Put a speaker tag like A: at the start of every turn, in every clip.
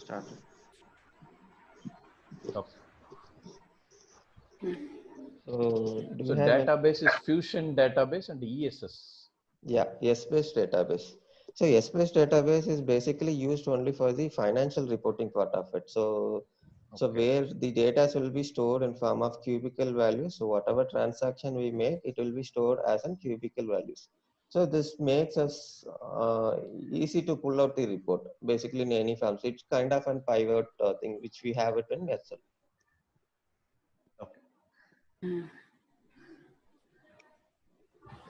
A: started.
B: Okay.
A: So,
B: So database is Fusion database and ESS.
A: Yeah, S-based database. So S-based database is basically used only for the financial reporting part of it. So where the data will be stored in form of cubical values. So whatever transaction we make, it will be stored as in cubical values. So this makes us easy to pull out the report, basically in any form. So it's kind of a pivot thing which we have it in Excel.
B: Okay.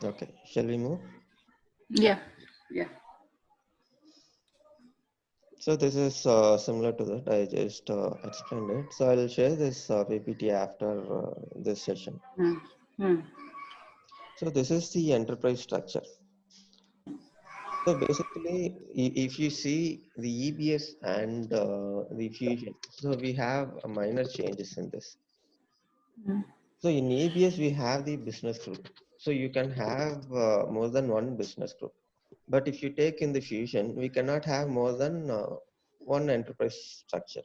A: Okay, shall we move?
C: Yeah.
A: So this is similar to that. I just explained it. So I'll share this PPT after this session. So this is the enterprise structure. So basically, if you see the EBS and the Fusion, so we have minor changes in this. So in EBS, we have the business group. So you can have more than one business group. But if you take in the Fusion, we cannot have more than one enterprise structure.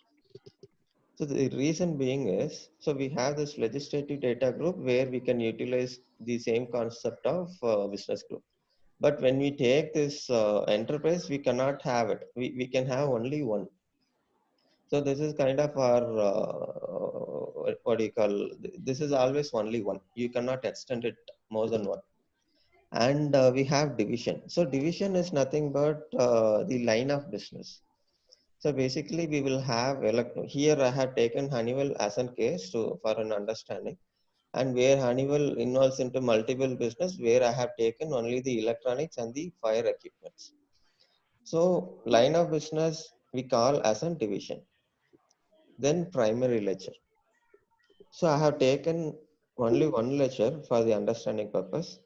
A: So the reason being is, so we have this legislative data group where we can utilize the same concept of business group. But when we take this enterprise, we cannot have it. We can have only one. So this is kind of our, what do you call, this is always only one. You cannot extend it more than one. And we have division. So division is nothing but the line of business. So basically we will have, here I have taken Honeywell as a case for an understanding, and where Honeywell involves into multiple business, where I have taken only the electronics and the fire equipments. So line of business we call as a division. Then primary ledger. So I have taken only one ledger for the understanding purpose.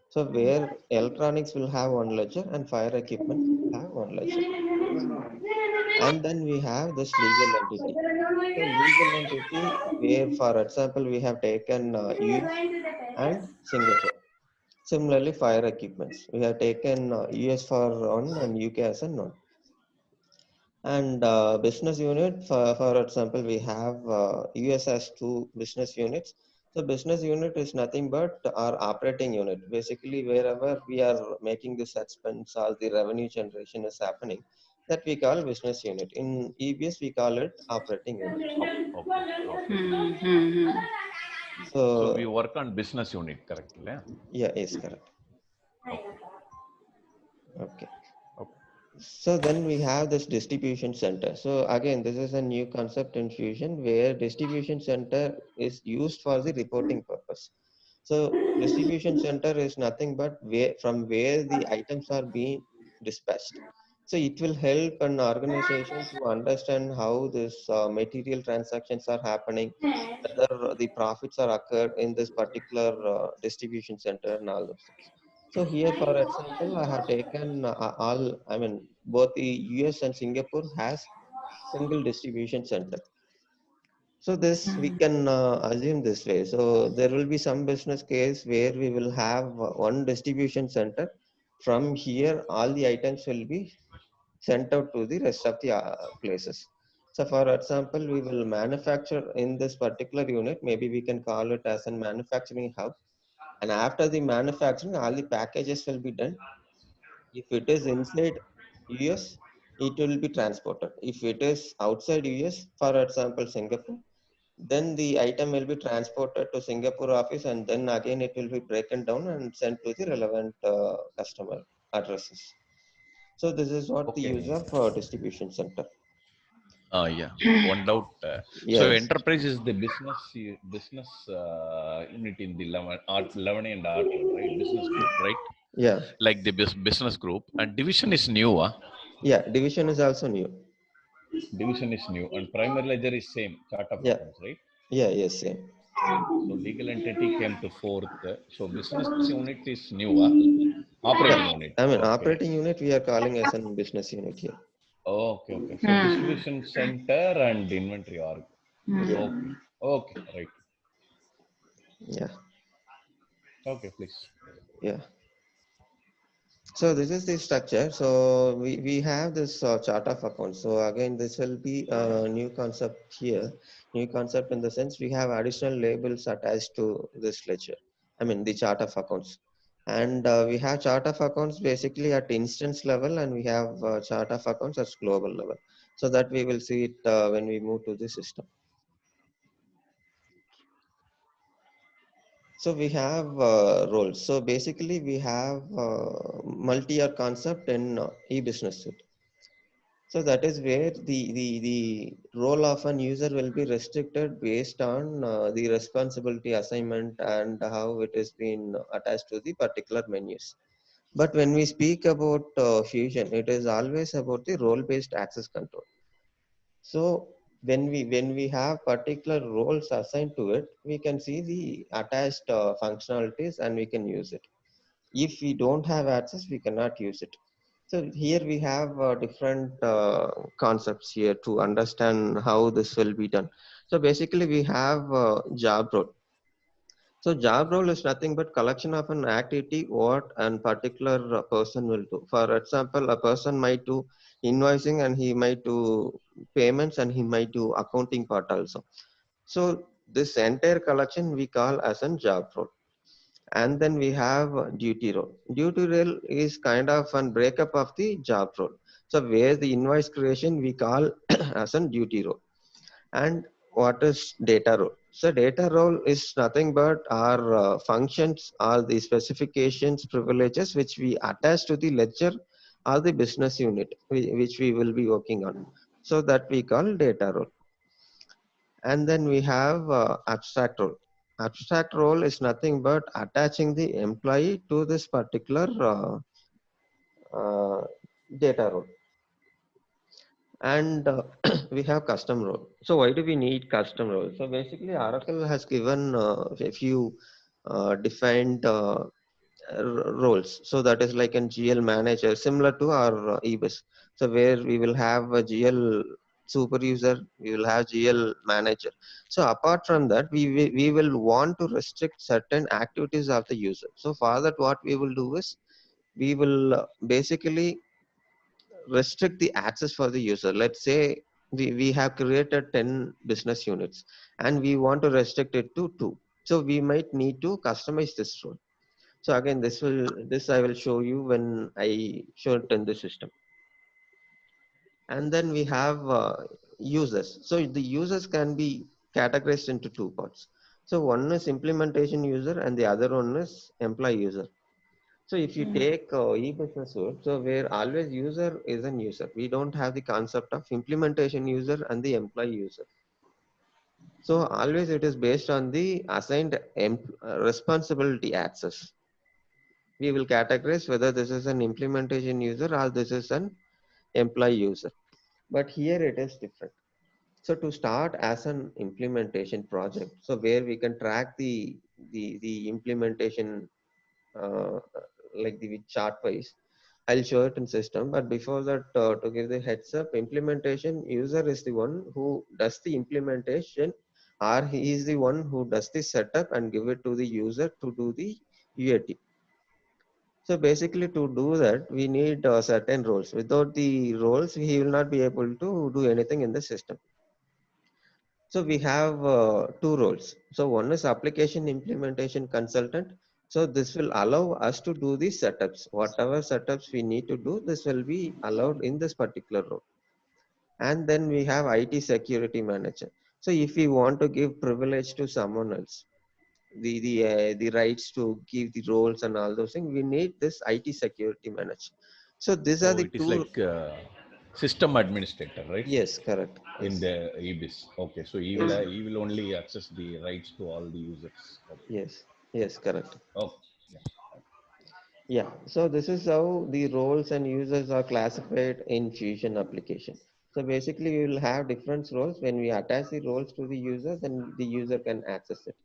A: So where electronics will have one ledger and fire equipment will have one ledger. And then we have this legal entity. So legal entity where, for example, we have taken US and Singapore. Similarly, fire equipments. We have taken US for one and UK as a none. And business unit, for example, we have US as two business units. So business unit is nothing but our operating unit. Basically, wherever we are making this expense or the revenue generation is happening, that we call business unit. In EBS, we call it operating unit.
B: Okay. So we work on business unit, correct?
A: Yeah, is correct. Okay.
B: Okay.
A: So then we have this distribution center. So again, this is a new concept in Fusion where distribution center is used for the reporting purpose. So distribution center is nothing but from where the items are being dispatched. So it will help an organization to understand how this material transactions are happening, whether the profits are occurred in this particular distribution center and all those things. So here, for example, I have taken both the US and Singapore has single distribution center. So this we can assume this way. So there will be some business case where we will have one distribution center. From here, all the items will be sent out to the rest of the places. So for example, we will manufacture in this particular unit, maybe we can call it as a manufacturing hub. And after the manufacturing, all the packages will be done. If it is inside US, it will be transported. If it is outside US, for example, Singapore, then the item will be transported to Singapore office, and then again it will be broken down and sent to the relevant customer addresses. So this is what the use of distribution center.
B: Yeah. One doubt.
A: Yes.
B: So enterprise is the business unit in the 11 and R1, right? Business group, right?
A: Yeah.
B: Like the business group, and division is new.
A: Yeah, division is also new.
B: Division is new, and primary ledger is same. Chart of accounts, right?
A: Yeah. Yes. Same.
B: So legal entity came to fourth. So business unit is new. Operating unit.
A: I mean, operating unit we are calling as a business unit here.
B: Okay. So distribution center and inventory org.
A: Yeah.
B: Okay. Right.
A: Yeah.
B: Okay, please.
A: Yeah. So this is the structure. So we have this chart of accounts. So again, this will be a new concept here. New concept in the sense we have additional labels attached to this ledger. I mean the chart of accounts. And we have chart of accounts basically at instance level, and we have chart of accounts at global level. So that we will see it when we move to the system. So we have roles. So basically we have multi-year concept in e-business suite. So that is where the role of an user will be restricted based on the responsibility assignment and how it is been attached to the particular menus. But when we speak about Fusion, it is always about the role-based access control. So when we have particular roles assigned to it, we can see the attached functionalities and we can use it. If we don't have access, we cannot use it. So here we have different concepts here to understand how this will be done. So basically we have job role. So job role is nothing but collection of an activity what a particular person will do. For example, a person might do invoicing and he might do payments and he might do accounting part also. So this entire collection we call as a job role. And then we have duty role. Duty role is kind of a breakup of the job role. So where the invoice creation we call as a duty role. And what is data role? So data role is nothing but our functions or the specifications, privileges which we attach to the ledger or the business unit which we will be working on. So that we call data role. And then we have abstract role. Abstract role is nothing but attaching the employee to this particular uh, data role. And we have custom role. So why do we need custom role? So basically Oracle has given a few defined roles. So that is like an GL manager, similar to our EBIS. So where we will have a GL super user, we will have GL manager. So apart from that, we will want to restrict certain activities of the user. So for that, what we will do is we will basically restrict the access for the user. Let's say we have created 10 business units and we want to restrict it to 2. So we might need to customize this role. So again, this I will show you when I show it in the system. And then we have users. So the users can be categorized into two parts. So one is implementation user and the other one is employee user. So if you take e-business suite, so where always user is an user. We don't have the concept of implementation user and the employee user. So always it is based on the assigned responsibility access. We will categorize whether this is an implementation user or this is an employee user. But here it is different. So to start as an implementation project, so where we can track the implementation uh, like the chart wise, I'll show it in system. But before that, to give the heads up, implementation user is the one who does the implementation, or he is the one who does the setup and give it to the user to do the UAT. So basically to do that, we need certain roles. Without the roles, he will not be able to do anything in the system. So we have two roles. So one is application implementation consultant. So this will allow us to do the setups. Whatever setups we need to do, this will be allowed in this particular role. And then we have IT security manager. So if we want to give privilege to someone else, the rights to give the roles and all those things, we need this IT security manager. So these are
B: So
A: the
B: it is
A: two.
B: like system administrator, right?
A: Yes, correct.
B: In
A: Yes,
B: the EBIS. Okay, so
A: yes,
B: he will only access the rights to all the users. Okay.
A: yes, yes, correct.
B: Oh, yeah.
A: Yeah, so this is how the roles and users are classified in Fusion application. So basically, we will have different roles. When we attach the roles to the user, then the user can access it.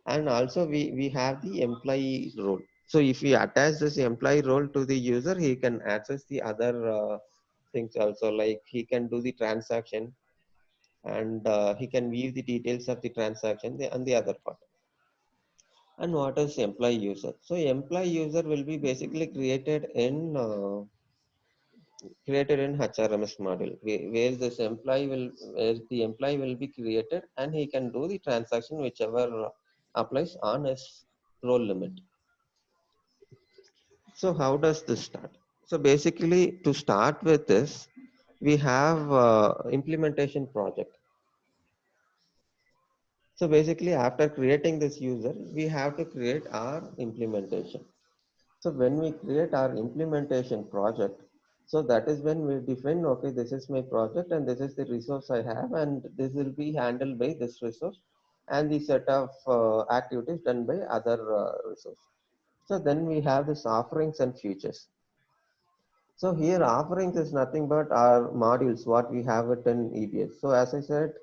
A: And also, we have the employee role. So if we attach this employee role to the user, he can access the other things also, like he can do the transaction and he can view the details of the transaction and the other part. and what is employee user. So employee user will be basically created in HRMS model, where the employee will be created, and he can do the transaction whichever applies on his role limit. So how does this start? So basically, to start with this, we have implementation project. So basically, after creating this user, we have to create our implementation. So when we create our implementation project, so that is when we define, okay, this is my project and this is the resource I have, and this will be handled by this resource, and the set of activities done by other resource. So then we have this offerings and features. So here offerings is nothing but our modules, what we have it in EBS. So as I said,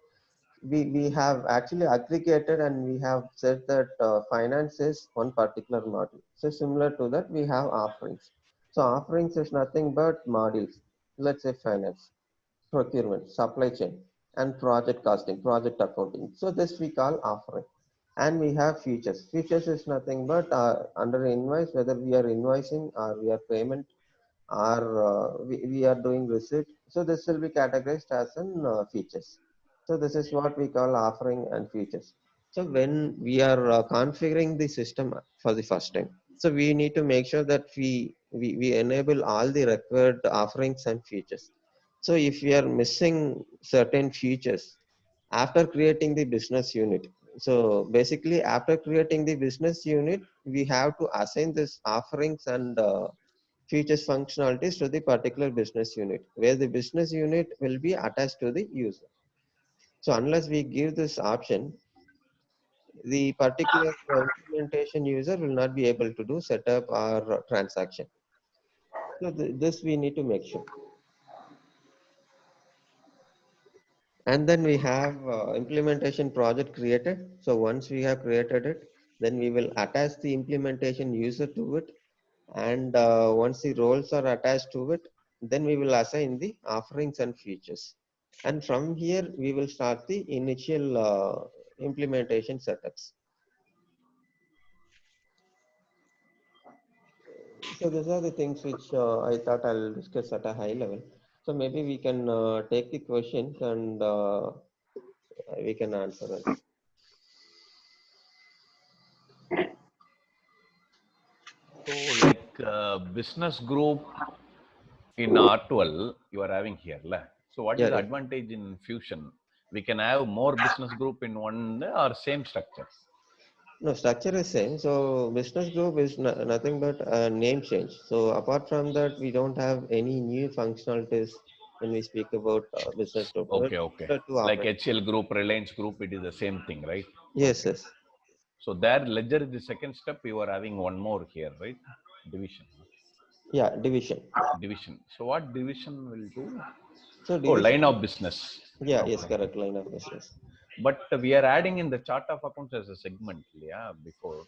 A: we have actually aggregated and we have said that finance is one particular module. So similar to that, we have offerings. So offerings is nothing but modules. Let's say finance, procurement, supply chain, and project costing, project accounting. So this we call offering. And we have features. Features is nothing but under invoice, whether we are invoicing or we are payment or we are doing receipt. So this will be categorized as an features. So this is what we call offering and features. So when we are configuring the system for the first time, so we need to make sure that we enable all the required offerings and features. So if we are missing certain features after creating the business unit, so basically after creating the business unit, we have to assign this offerings and features functionalities to the particular business unit, where the business unit will be attached to the user. So unless we give this option, the particular implementation user will not be able to do setup or transaction. So this we need to make sure. And then we have implementation project created. So once we have created it, then we will attach the implementation user to it. And once the roles are attached to it, then we will assign the offerings and features. And from here, we will start the initial implementation setups. So these are the things which I thought I'll discuss at a high level. So maybe we can take the questions and we can answer it.
B: So, like business group in R12, you are having here. La. So, what is
A: Yeah,
B: the
A: yeah.
B: advantage in fusion? We can have more business group in one or same structure.
A: No, structure is same. So business group is nothing but a name change. So apart from that, we don't have any new functionalities when we speak about business group.
B: Okay, okay.
A: Similar to
B: Like
A: operate.
B: HCL group, Reliance group, it is the same thing, right?
A: Yes,
B: Okay.
A: yes.
B: So there, ledger is the second step. You are having one more here, right? Division.
A: Yeah, division.
B: Division. So what division will do?
A: So
B: Oh, line
A: division.
B: of business.
A: Yeah, yes,
B: Okay.
A: correct. Line of business.
B: But we are adding in the chart of accounts as a segment, yeah, before.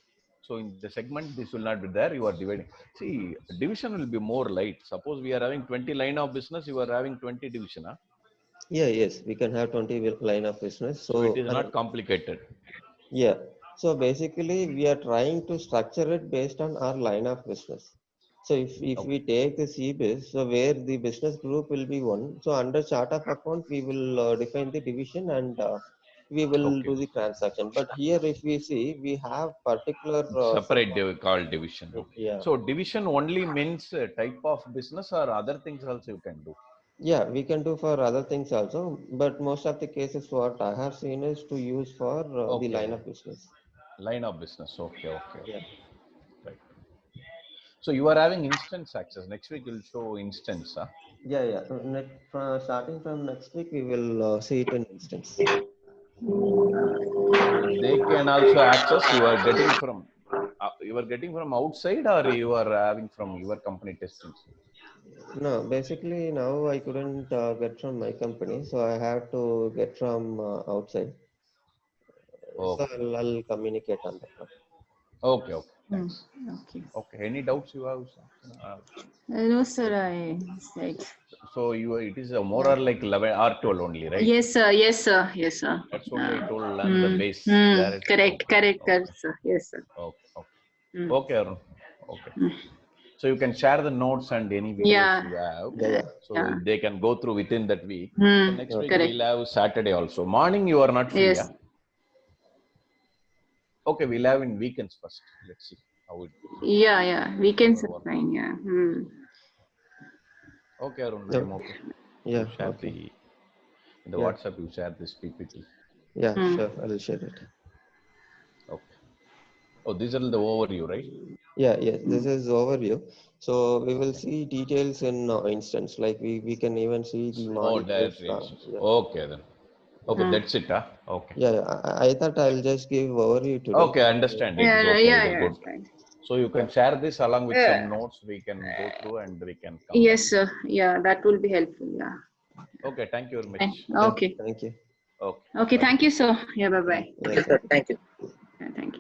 B: So in the segment, this will not be there. You are dividing. See, division will be more light. Suppose we are having 20 line of business, you are having 20 division. Huh?
A: Yeah, yes, we can have 20 line of business.
B: So it
A: So
B: is not complicated.
A: yeah. So basically, we are trying to structure it based on our line of business. So if
B: Okay.
A: we take the CBIS, so where the business group will be one, so under chart of account, we will define the division and we will
B: Okay.
A: do the transaction. But here, if we see, we have particular set
B: Separate
A: of,
B: called division. Okay.
A: yeah,
B: So division only means type of business or other things also you can do.
A: yeah, we can do for other things also. But most of the cases, what I have seen is to use for the
B: Okay.
A: line of business.
B: Line of business. Okay. Okay.
A: Yeah.
B: Right. So you are having instance access. Next week you'll show instance. Huh?
A: Yeah, yeah. Starting from next week, we will see it in instance.
B: They can also access. You are getting from outside or you are having from your company testing.
A: No, basically now I couldn't get from my company, so I have to get from outside. So
B: Okay.
A: I'll communicate on that one.
B: Okay. Okay. Thanks.
C: Okay.
B: Okay. Any doubts you have?
C: No, sir. It's like.
B: So it is a more or like 11 or 12 only, right?
C: Yes, sir. Yes, sir. Yes, sir.
B: That's only it will learn the base.
C: Correct. Correct, sir. Yes, sir.
B: Okay. Okay, Arun. Okay. So you can share the notes and any videos you have.
A: Yeah.
B: So they can go through within that week. So next week
C: Correct.
B: we'll have Saturday also. Morning you are not free.
C: Yes.
B: Yeah? Okay, we'll have in weekends first. Let's see how it goes.
C: Yeah. Weekends are fine. Yeah.
B: Okay, Arun.
A: Yeah.
B: I'm okay.
A: Yeah.
B: You share
A: Okay.
B: in the WhatsApp you share this PPT.
A: Yeah. Sure. I will share it.
B: Okay. Oh, these are the overview, right?
A: Yeah. This is overview. So we will see details in instance. Like we can even see the
B: Oh,
A: modules.
B: that is. Okay then. Okay, that's it. Huh? Okay.
A: Yeah. I thought I'll just give overview today.
B: Okay, I understand. It is okay. It is good.
C: Fine.
B: So you can share this along with some notes. We can go through and we can come.
C: Yes, sir. Yeah, that will be helpful. Yeah.
B: Okay, thank you very much.
C: Okay.
A: Thank you.
B: Okay.
C: Okay.
B: Bye.
C: Thank you, sir. Yeah. Bye.
A: Yeah.
D: Thank you.
C: Thank you.